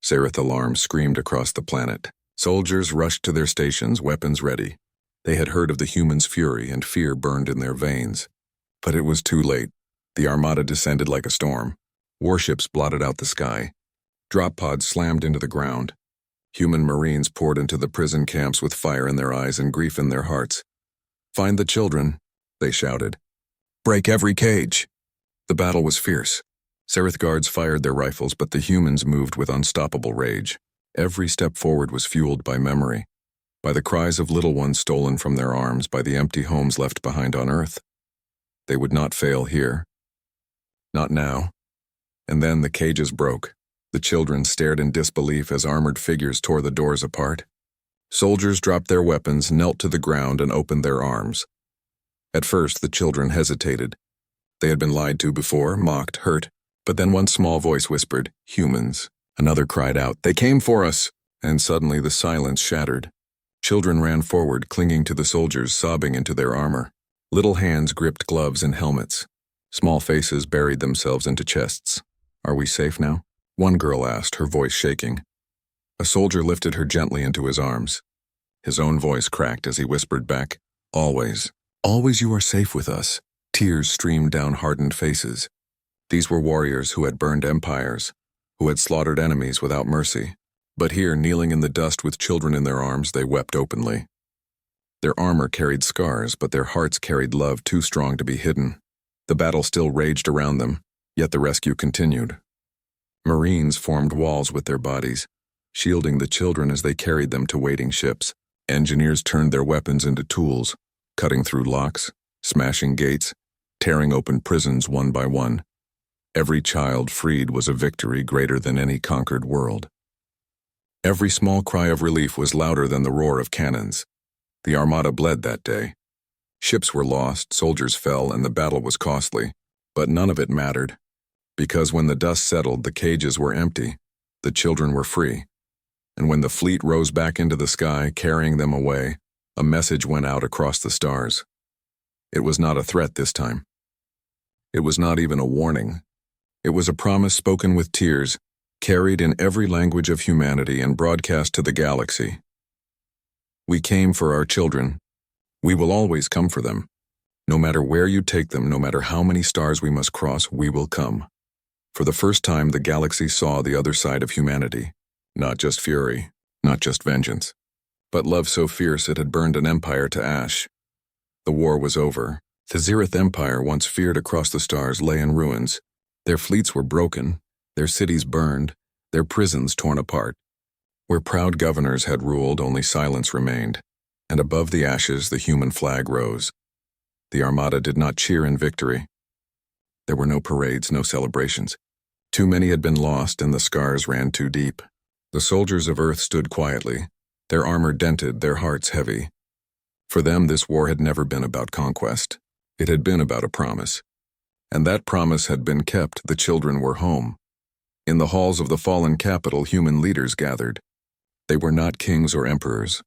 Sereth alarm screamed across the planet. Soldiers rushed to their stations, weapons ready. They had heard of the humans' fury, and fear burned in their veins. But it was too late. The Armada descended like a storm. Warships blotted out the sky. Drop pods slammed into the ground. Human Marines poured into the prison camps with fire in their eyes and grief in their hearts. "Find the children," they shouted. "Break every cage." The battle was fierce. Sereth guards fired their rifles, but the humans moved with unstoppable rage. Every step forward was fueled by memory, by the cries of little ones stolen from their arms, by the empty homes left behind on Earth. They would not fail here. Not now. And then the cages broke. The children stared in disbelief as armored figures tore the doors apart. Soldiers dropped their weapons, knelt to the ground, and opened their arms. At first, the children hesitated. They had been lied to before, mocked, hurt. But then one small voice whispered, "Humans." Another cried out, "They came for us!" And suddenly the silence shattered. Children ran forward, clinging to the soldiers, sobbing into their armor. Little hands gripped gloves and helmets. Small faces buried themselves into chests. "Are we safe now?" one girl asked, her voice shaking. A soldier lifted her gently into his arms. His own voice cracked as he whispered back, "Always, always you are safe with us." Tears streamed down hardened faces. These were warriors who had burned empires, who had slaughtered enemies without mercy. But here, kneeling in the dust with children in their arms, they wept openly. Their armor carried scars, but their hearts carried love too strong to be hidden. The battle still raged around them, yet the rescue continued. Marines formed walls with their bodies, shielding the children as they carried them to waiting ships. Engineers turned their weapons into tools, cutting through locks, smashing gates, tearing open prisons one by one. Every child freed was a victory greater than any conquered world. Every small cry of relief was louder than the roar of cannons. The Armada bled that day. Ships were lost, soldiers fell, and the battle was costly. But none of it mattered, because when the dust settled, the cages were empty, the children were free. And when the fleet rose back into the sky, carrying them away, a message went out across the stars. It was not a threat this time. It was not even a warning. It was a promise spoken with tears, carried in every language of humanity and broadcast to the galaxy. "We came for our children. We will always come for them. No matter where you take them, no matter how many stars we must cross, we will come." For the first time, the galaxy saw the other side of humanity. Not just fury, not just vengeance, but love so fierce it had burned an empire to ash. The war was over. The Zereth Empire, once feared across the stars, lay in ruins. Their fleets were broken, their cities burned, their prisons torn apart. Where proud governors had ruled, only silence remained, and above the ashes the human flag rose. The Armada did not cheer in victory. There were no parades, no celebrations. Too many had been lost, and the scars ran too deep. The soldiers of Earth stood quietly, their armor dented, their hearts heavy. For them, this war had never been about conquest. It had been about a promise. And that promise had been kept. The children were home. In the halls of the fallen capital, human leaders gathered. They were not kings or emperors.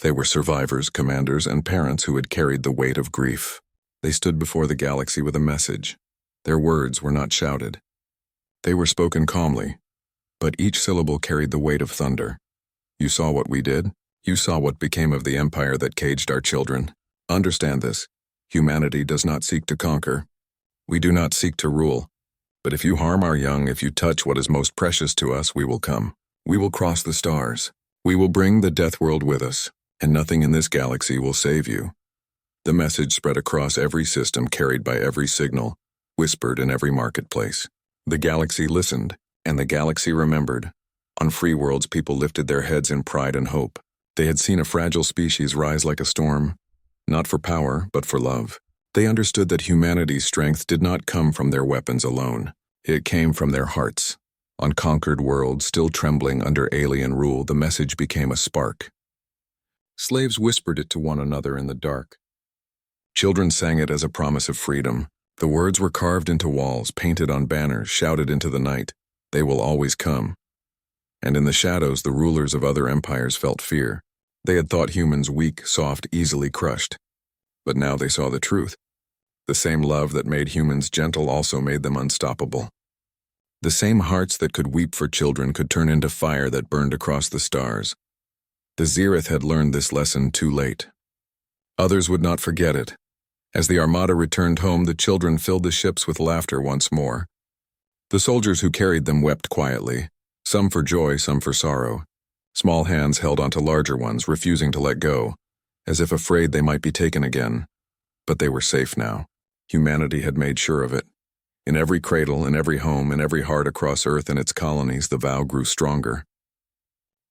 They were survivors, commanders, and parents who had carried the weight of grief. They stood before the galaxy with a message. Their words were not shouted. They were spoken calmly, but each syllable carried the weight of thunder. "You saw what we did. You saw what became of the empire that caged our children. Understand this. Humanity does not seek to conquer. We do not seek to rule. But if you harm our young, if you touch what is most precious to us, we will come. We will cross the stars. We will bring the death world with us, and nothing in this galaxy will save you." The message spread across every system, carried by every signal, whispered in every marketplace. The galaxy listened, and the galaxy remembered. On free worlds, people lifted their heads in pride and hope. They had seen a fragile species rise like a storm, not for power, but for love. They understood that humanity's strength did not come from their weapons alone. It came from their hearts. On conquered worlds, still trembling under alien rule, the message became a spark. Slaves whispered it to one another in the dark. Children sang it as a promise of freedom. The words were carved into walls, painted on banners, shouted into the night. They will always come. And in the shadows, the rulers of other empires felt fear. They had thought humans weak, soft, easily crushed. But now they saw the truth. The same love that made humans gentle also made them unstoppable. The same hearts that could weep for children could turn into fire that burned across the stars. The Zereth had learned this lesson too late. Others would not forget it. As the Armada returned home, the children filled the ships with laughter once more. The soldiers who carried them wept quietly, some for joy, some for sorrow. Small hands held onto larger ones, refusing to let go, as if afraid they might be taken again. But they were safe now. Humanity had made sure of it. In every cradle, in every home, in every heart across Earth and its colonies, the vow grew stronger.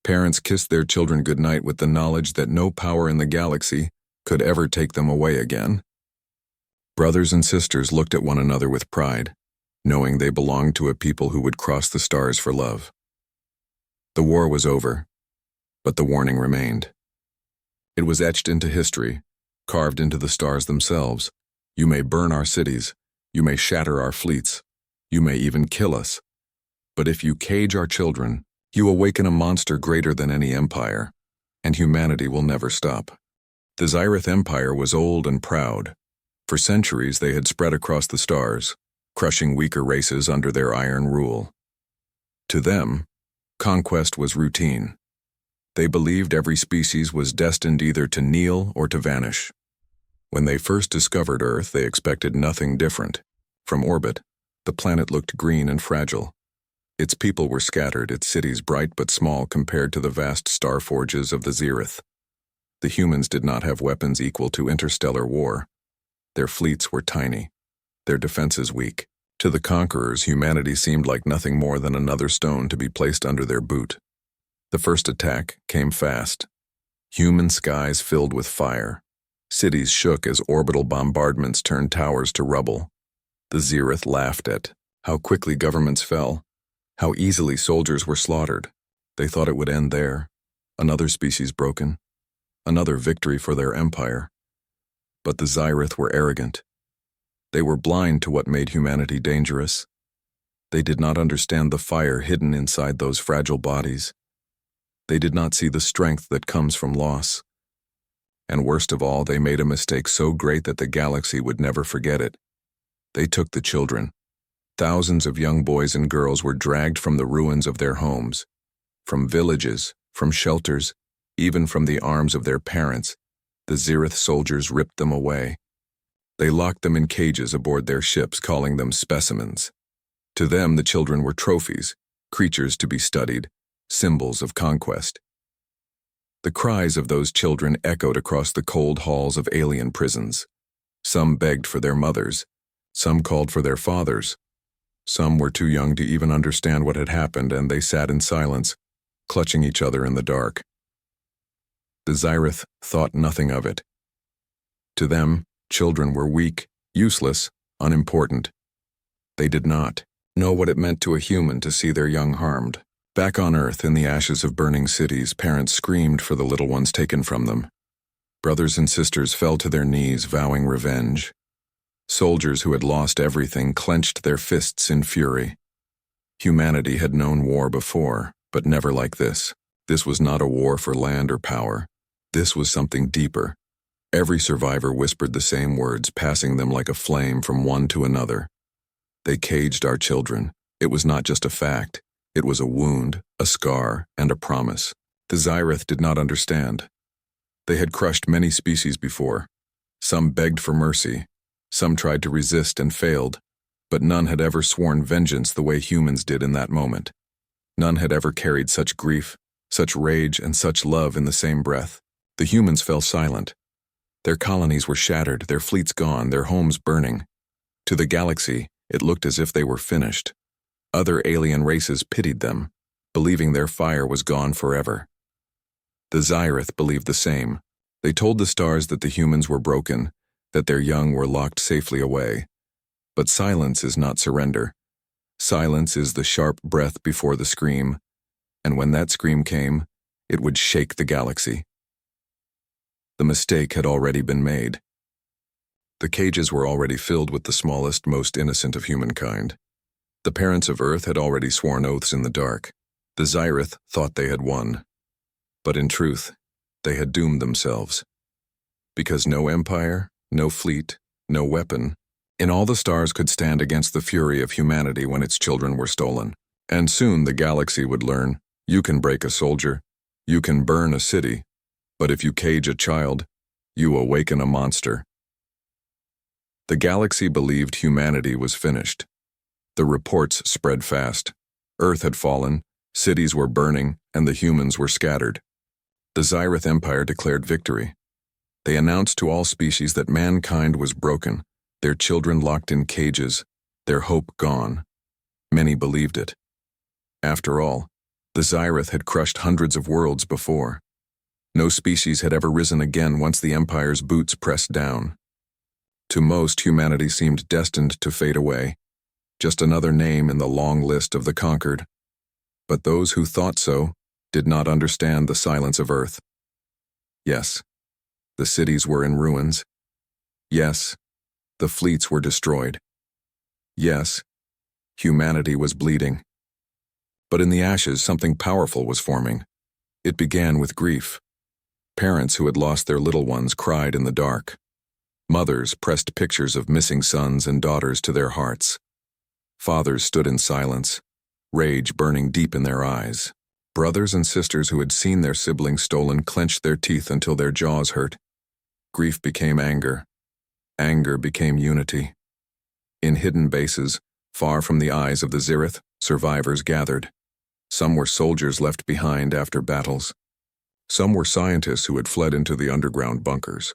Parents kissed their children goodnight with the knowledge that no power in the galaxy could ever take them away again. Brothers and sisters looked at one another with pride, knowing they belonged to a people who would cross the stars for love. The war was over, but the warning remained. It was etched into history, carved into the stars themselves. You may burn our cities, you may shatter our fleets, you may even kill us. But if you cage our children, you awaken a monster greater than any empire, and humanity will never stop. The Zyrith Empire was old and proud. For centuries they had spread across the stars, crushing weaker races under their iron rule. To them, conquest was routine. They believed every species was destined either to kneel or to vanish. When they first discovered Earth, they expected nothing different. From orbit, the planet looked green and fragile. Its people were scattered, its cities bright but small compared to the vast star forges of the Zereth. The humans did not have weapons equal to interstellar war. Their fleets were tiny, their defenses weak. To the conquerors, humanity seemed like nothing more than another stone to be placed under their boot. The first attack came fast. Human skies filled with fire. Cities shook as orbital bombardments turned towers to rubble. The Zereth laughed at how quickly governments fell, how easily soldiers were slaughtered. They thought it would end there, another species broken, another victory for their empire. But the Zyrith were arrogant. They were blind to what made humanity dangerous. They did not understand the fire hidden inside those fragile bodies. They did not see the strength that comes from loss. And worst of all, they made a mistake so great that the galaxy would never forget it. They took the children. Thousands of young boys and girls were dragged from the ruins of their homes, from villages, from shelters, even from the arms of their parents. The Zereth soldiers ripped them away. They locked them in cages aboard their ships, calling them specimens. To them, the children were trophies, creatures to be studied, symbols of conquest. The cries of those children echoed across the cold halls of alien prisons. Some begged for their mothers, some called for their fathers. Some were too young to even understand what had happened, and they sat in silence, clutching each other in the dark. The Zyrith thought nothing of it. To them, children were weak, useless, unimportant. They did not know what it meant to a human to see their young harmed. Back on Earth, in the ashes of burning cities, parents screamed for the little ones taken from them. Brothers and sisters fell to their knees, vowing revenge. Soldiers who had lost everything clenched their fists in fury. Humanity had known war before, but never like this. This was not a war for land or power. This was something deeper. Every survivor whispered the same words, passing them like a flame from one to another. They caged our children. It was not just a fact. It was a wound, a scar, and a promise. The Zyrith did not understand. They had crushed many species before. Some begged for mercy. Some tried to resist and failed. But none had ever sworn vengeance the way humans did in that moment. None had ever carried such grief, such rage, and such love in the same breath. The humans fell silent. Their colonies were shattered, their fleets gone, their homes burning. To the galaxy, it looked as if they were finished. Other alien races pitied them, believing their fire was gone forever. The Zyrith believed the same. They told the stars that the humans were broken, that their young were locked safely away. But silence is not surrender. Silence is the sharp breath before the scream, and when that scream came, it would shake the galaxy. The mistake had already been made. The cages were already filled with the smallest, most innocent of humankind. The parents of Earth had already sworn oaths in the dark. The Zyrith thought they had won. But in truth, they had doomed themselves. Because no empire, no fleet, no weapon, In all the stars could stand against the fury of humanity when its children were stolen. And soon the galaxy would learn, you can break a soldier, you can burn a city, but if you cage a child, you awaken a monster. The galaxy believed humanity was finished. The reports spread fast. Earth had fallen, cities were burning, and the humans were scattered. The Xyrath Empire declared victory. They announced to all species that mankind was broken, their children locked in cages, their hope gone. Many believed it. After all, the Xyrath had crushed hundreds of worlds before. No species had ever risen again once the Empire's boots pressed down. To most, humanity seemed destined to fade away, just another name in the long list of the conquered. But those who thought so did not understand the silence of Earth. Yes, the cities were in ruins. Yes, the fleets were destroyed. Yes, humanity was bleeding. But in the ashes, something powerful was forming. It began with grief. Parents who had lost their little ones cried in the dark. Mothers pressed pictures of missing sons and daughters to their hearts. Fathers stood in silence, rage burning deep in their eyes. Brothers and sisters who had seen their siblings stolen clenched their teeth until their jaws hurt. Grief became anger. Anger became unity. In hidden bases, far from the eyes of the Xyrath, survivors gathered. Some were soldiers left behind after battles. Some were scientists who had fled into the underground bunkers.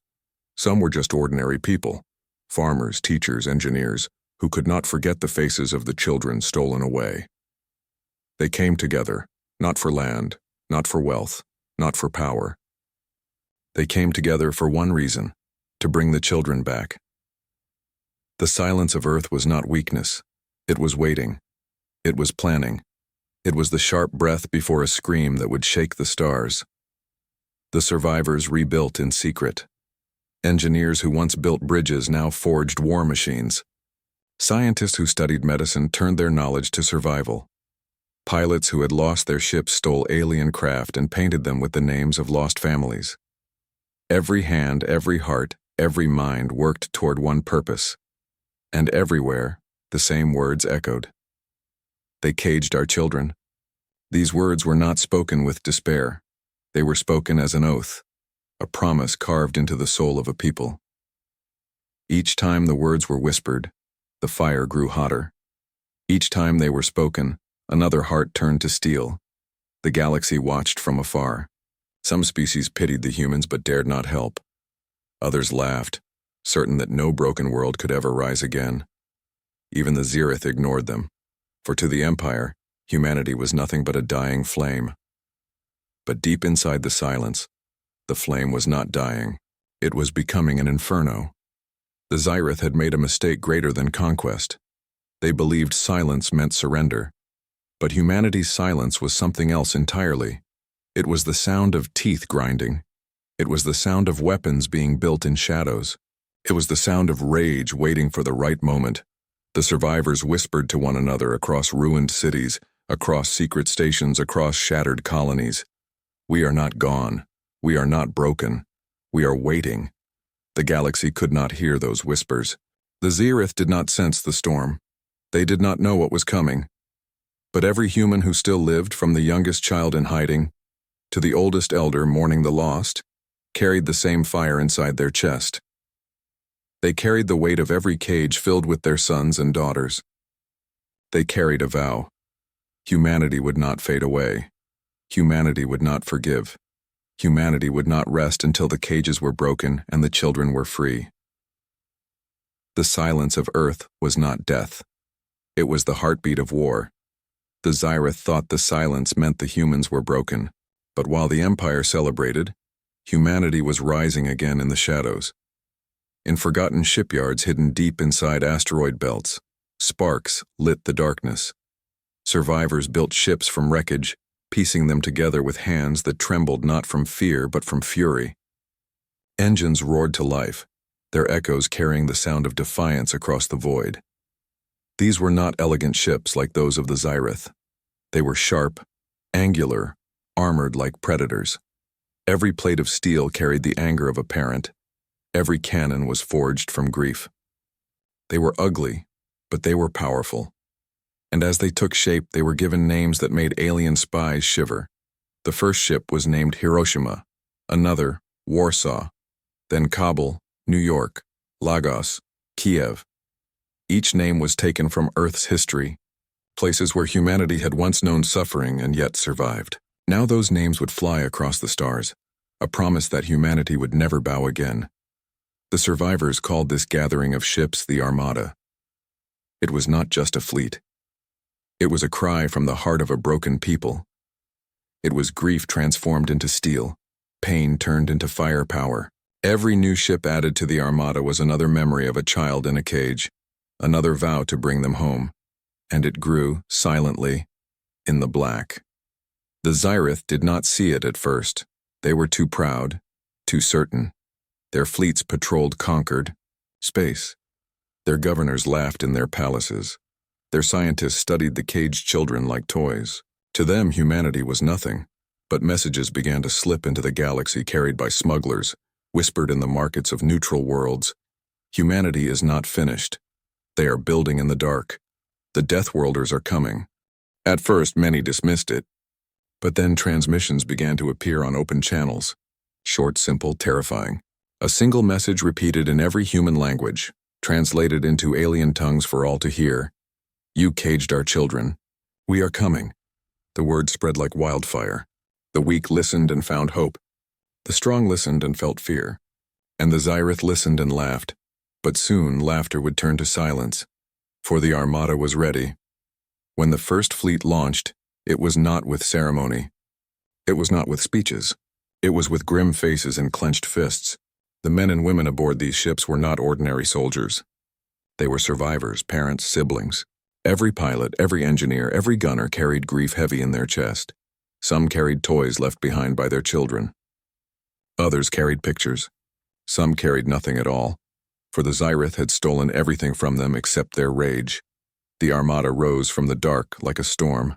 Some were just ordinary people, farmers, teachers, engineers, who could not forget the faces of the children stolen away. They came together, not for land, not for wealth, not for power. They came together for one reason, to bring the children back. The silence of Earth was not weakness. It was waiting. It was planning. It was the sharp breath before a scream that would shake the stars. The survivors rebuilt in secret. Engineers who once built bridges now forged war machines. Scientists who studied medicine turned their knowledge to survival. Pilots who had lost their ships stole alien craft and painted them with the names of lost families. Every hand, every heart, every mind worked toward one purpose. And everywhere, the same words echoed. They caged our children. These words were not spoken with despair. They were spoken as an oath, a promise carved into the soul of a people. Each time the words were whispered, the fire grew hotter. Each time they were spoken, another heart turned to steel. The galaxy watched from afar. Some species pitied the humans but dared not help. Others laughed, certain that no broken world could ever rise again. Even the Xyrath ignored them, for to the Empire, humanity was nothing but a dying flame. But deep inside the silence, the flame was not dying. It was becoming an inferno. The Xyrath had made a mistake greater than conquest. They believed silence meant surrender. But humanity's silence was something else entirely. It was the sound of teeth grinding. It was the sound of weapons being built in shadows. It was the sound of rage waiting for the right moment. The survivors whispered to one another across ruined cities, across secret stations, across shattered colonies. We are not gone. We are not broken. We are waiting. The galaxy could not hear those whispers. The Xyrath did not sense the storm. They did not know what was coming. But every human who still lived, from the youngest child in hiding to the oldest elder mourning the lost, carried the same fire inside their chest. They carried the weight of every cage filled with their sons and daughters. They carried a vow. Humanity would not fade away. Humanity would not forgive. Humanity would not rest until the cages were broken and the children were free. The silence of Earth was not death. It was the heartbeat of war. The Xyrath thought the silence meant the humans were broken, but while the Empire celebrated, humanity was rising again in the shadows. In forgotten shipyards hidden deep inside asteroid belts, sparks lit the darkness. Survivors built ships from wreckage, piecing them together with hands that trembled not from fear but from fury. Engines roared to life, their echoes carrying the sound of defiance across the void. These were not elegant ships like those of the Xyrath. They were sharp, angular, armored like predators. Every plate of steel carried the anger of a parent. Every cannon was forged from grief. They were ugly, but they were powerful. And as they took shape, they were given names that made alien spies shiver. The first ship was named Hiroshima, another, Warsaw, then Kabul, New York, Lagos, Kiev. Each name was taken from Earth's history, places where humanity had once known suffering and yet survived. Now those names would fly across the stars, a promise that humanity would never bow again. The survivors called this gathering of ships the Armada. It was not just a fleet. It was a cry from the heart of a broken people. It was grief transformed into steel, pain turned into firepower. Every new ship added to the Armada was another memory of a child in a cage, another vow to bring them home. And it grew, silently, in the black. The Xyrith did not see it at first. They were too proud, too certain. Their fleets patrolled conquered space. Their governors laughed in their palaces. Their scientists studied the caged children like toys. To them, humanity was nothing, but messages began to slip into the galaxy carried by smugglers, whispered in the markets of neutral worlds. Humanity is not finished. They are building in the dark. The Deathworlders are coming. At first, many dismissed it, but then transmissions began to appear on open channels. Short, simple, terrifying. A single message repeated in every human language, translated into alien tongues for all to hear. You caged our children. We are coming. The word spread like wildfire. The weak listened and found hope. The strong listened and felt fear. And the Xyrith listened and laughed. But soon laughter would turn to silence, for the Armada was ready. When the first fleet launched, it was not with ceremony. It was not with speeches. It was with grim faces and clenched fists. The men and women aboard these ships were not ordinary soldiers. They were survivors, parents, siblings. Every pilot, every engineer, every gunner carried grief heavy in their chest. Some carried toys left behind by their children. Others carried pictures. Some carried nothing at all, for the Xyrith had stolen everything from them except their rage. The Armada rose from the dark like a storm.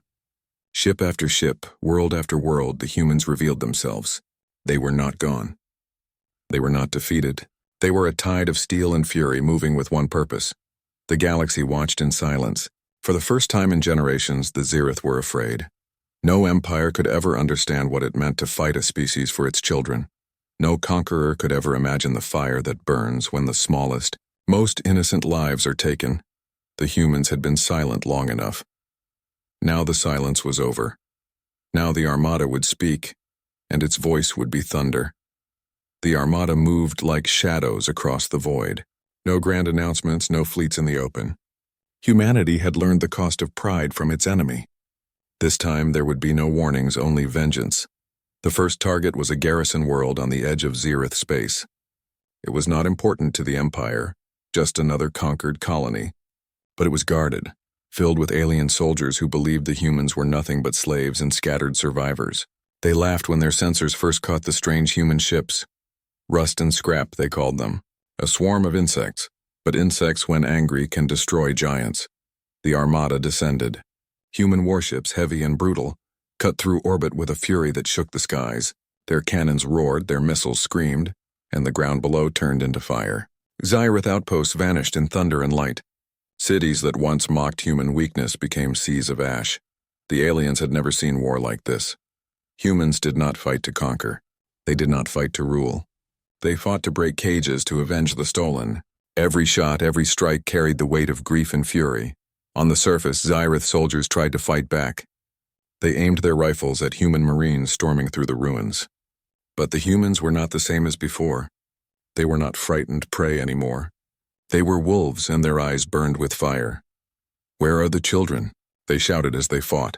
Ship after ship, world after world, the humans revealed themselves. They were not gone. They were not defeated. They were a tide of steel and fury moving with one purpose. The galaxy watched in silence. For the first time in generations, the Xyrith were afraid. No empire could ever understand what it meant to fight a species for its children. No conqueror could ever imagine the fire that burns when the smallest, most innocent lives are taken. The humans had been silent long enough. Now the silence was over. Now the Armada would speak, and its voice would be thunder. The Armada moved like shadows across the void. No grand announcements, no fleets in the open. Humanity had learned the cost of pride from its enemy. This time there would be no warnings, only vengeance. The first target was a garrison world on the edge of Xyrith space. It was not important to the Empire, just another conquered colony. But it was guarded, filled with alien soldiers who believed the humans were nothing but slaves and scattered survivors. They laughed when their sensors first caught the strange human ships. Rust and scrap, they called them. A swarm of insects, but insects when angry can destroy giants. The Armada descended. Human warships, heavy and brutal, cut through orbit with a fury that shook the skies. Their cannons roared, their missiles screamed, and the ground below turned into fire. Xyrith outposts vanished in thunder and light. Cities that once mocked human weakness became seas of ash. The aliens had never seen war like this. Humans did not fight to conquer. They did not fight to rule. They fought to break cages to avenge the stolen. Every shot, every strike carried the weight of grief and fury. On the surface, Xyrith soldiers tried to fight back. They aimed their rifles at human marines storming through the ruins. But the humans were not the same as before. They were not frightened prey anymore. They were wolves, and their eyes burned with fire. "Where are the children?" they shouted as they fought,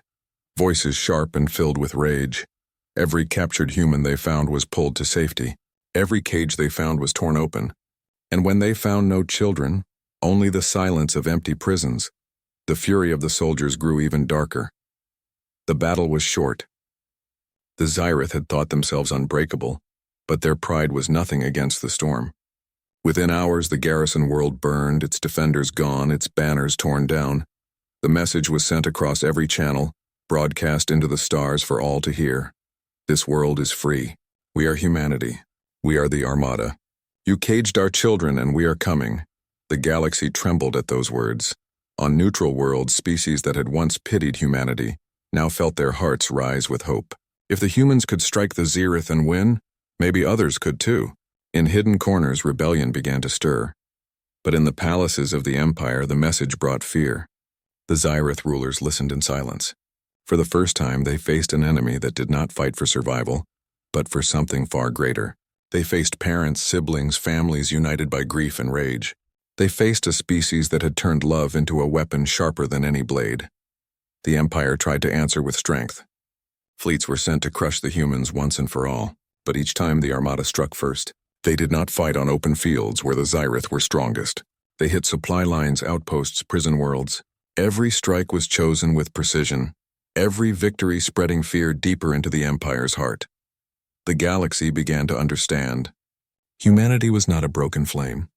voices sharp and filled with rage. Every captured human they found was pulled to safety. Every cage they found was torn open. And when they found no children, only the silence of empty prisons, the fury of the soldiers grew even darker. The battle was short. The Xyrith had thought themselves unbreakable, but their pride was nothing against the storm. Within hours, the garrison world burned, its defenders gone, its banners torn down. The message was sent across every channel, broadcast into the stars for all to hear. This world is free. We are humanity. We are the Armada. You caged our children, and we are coming. The galaxy trembled at those words. On neutral worlds, species that had once pitied humanity now felt their hearts rise with hope. If the humans could strike the Zereth and win, maybe others could too. In hidden corners, rebellion began to stir. But in the palaces of the Empire, the message brought fear. The Zyreth rulers listened in silence. For the first time, they faced an enemy that did not fight for survival, but for something far greater. They faced parents, siblings, families united by grief and rage. They faced a species that had turned love into a weapon sharper than any blade. The Empire tried to answer with strength. Fleets were sent to crush the humans once and for all, but each time the Armada struck first. They did not fight on open fields where the Zyreth were strongest. They hit supply lines, outposts, prison worlds. Every strike was chosen with precision, every victory spreading fear deeper into the Empire's heart. The galaxy began to understand. Humanity was not a broken flame.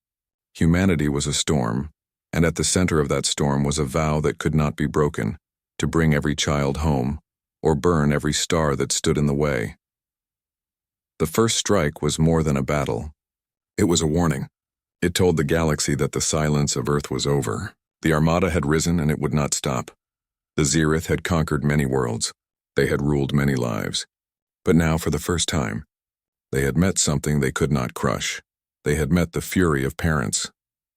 Humanity was a storm, and at the center of that storm was a vow that could not be broken, to bring every child home, or burn every star that stood in the way. The first strike was more than a battle. It was a warning. It told the galaxy that the silence of Earth was over. The Armada had risen and it would not stop. The Zereth had conquered many worlds. They had ruled many lives. But now, for the first time, they had met something they could not crush. They had met the fury of parents.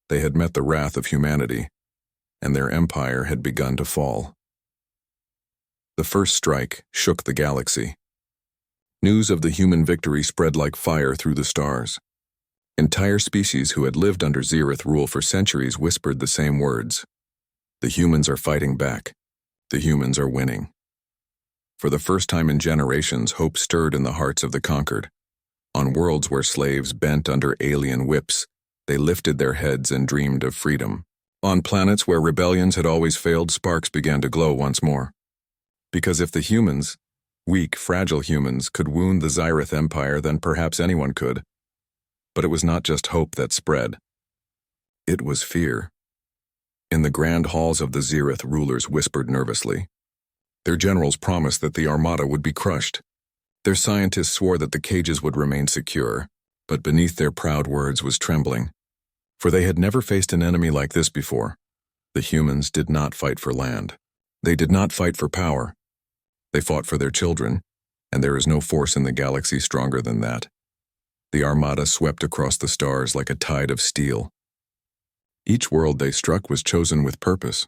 They had met the wrath of humanity. And their empire had begun to fall. The first strike shook the galaxy. News of the human victory spread like fire through the stars. Entire species who had lived under Zereth rule for centuries whispered the same words. The humans are fighting back. The humans are winning. For the first time in generations, hope stirred in the hearts of the conquered. On worlds where slaves bent under alien whips, they lifted their heads and dreamed of freedom. On planets where rebellions had always failed, sparks began to glow once more. Because if the humans, weak, fragile humans, could wound the Zyreth Empire, then perhaps anyone could. But it was not just hope that spread. It was fear. In the grand halls of the Zereth, rulers whispered nervously. Their generals promised that the Armada would be crushed. Their scientists swore that the cages would remain secure, but beneath their proud words was trembling. For they had never faced an enemy like this before. The humans did not fight for land. They did not fight for power. They fought for their children, and there is no force in the galaxy stronger than that. The Armada swept across the stars like a tide of steel. Each world they struck was chosen with purpose.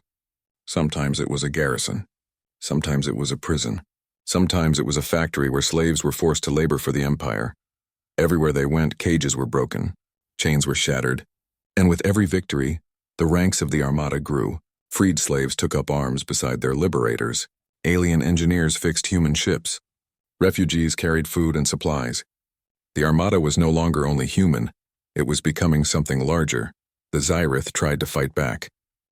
Sometimes it was a garrison. Sometimes it was a prison. Sometimes it was a factory where slaves were forced to labor for the Empire. Everywhere they went, cages were broken, chains were shattered, and with every victory, the ranks of the Armada grew. Freed slaves took up arms beside their liberators. Alien engineers fixed human ships. Refugees carried food and supplies. The Armada was no longer only human, it was becoming something larger. The Zyreth tried to fight back.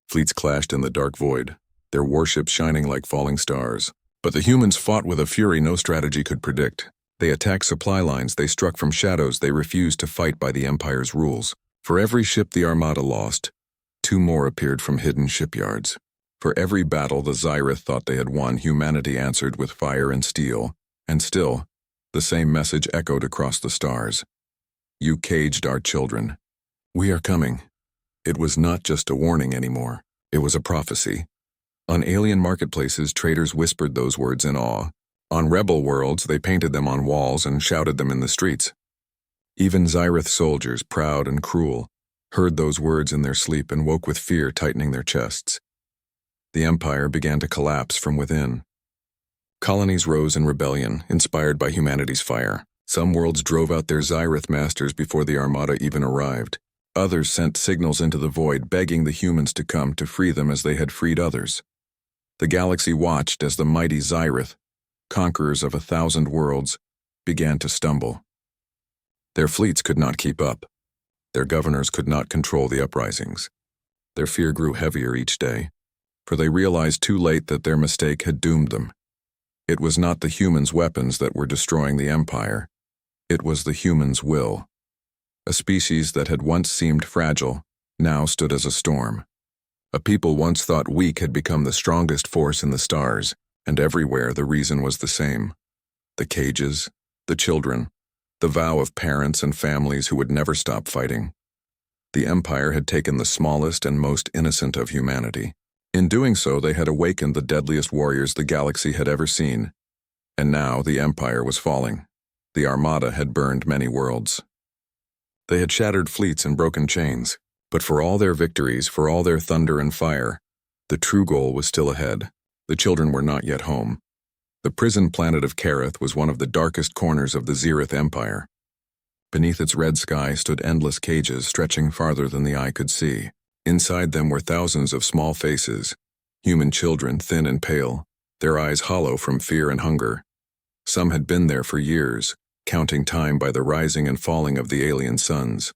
Fleets clashed in the dark void, their warships shining like falling stars. But the humans fought with a fury no strategy could predict. They attacked supply lines, they struck from shadows, they refused to fight by the Empire's rules. For every ship the Armada lost, 2 more appeared from hidden shipyards. For every battle the Zyreth thought they had won, humanity answered with fire and steel. And still, the same message echoed across the stars. You caged our children. We are coming. It was not just a warning anymore. It was a prophecy. On alien marketplaces, traders whispered those words in awe. On rebel worlds, they painted them on walls and shouted them in the streets. Even Zyreth soldiers, proud and cruel, heard those words in their sleep and woke with fear tightening their chests. The Empire began to collapse from within. Colonies rose in rebellion, inspired by humanity's fire. Some worlds drove out their Zyreth masters before the Armada even arrived. Others sent signals into the void, begging the humans to come to free them as they had freed others. The galaxy watched as the mighty Zyreth, conquerors of 1,000 worlds, began to stumble. Their fleets could not keep up. Their governors could not control the uprisings. Their fear grew heavier each day, for they realized too late that their mistake had doomed them. It was not the humans' weapons that were destroying the Empire. It was the humans' will. A species that had once seemed fragile now stood as a storm. A people once thought weak had become the strongest force in the stars, and everywhere the reason was the same. The cages, the children, the vow of parents and families who would never stop fighting. The Empire had taken the smallest and most innocent of humanity. In doing so, they had awakened the deadliest warriors the galaxy had ever seen. And now the Empire was falling. The Armada had burned many worlds. They had shattered fleets and broken chains. But for all their victories, for all their thunder and fire, the true goal was still ahead. The children were not yet home. The prison planet of Kareth was one of the darkest corners of the Zereth Empire. Beneath its red sky stood endless cages stretching farther than the eye could see. Inside them were thousands of small faces, human children thin and pale, their eyes hollow from fear and hunger. Some had been there for years, counting time by the rising and falling of the alien suns.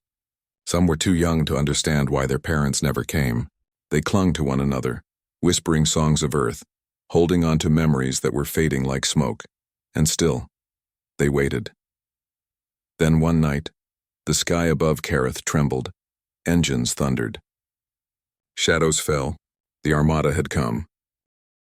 Some were too young to understand why their parents never came. They clung to one another, whispering songs of Earth, holding on to memories that were fading like smoke. And still, they waited. Then one night, the sky above Kareth trembled. Engines thundered. Shadows fell. The Armada had come.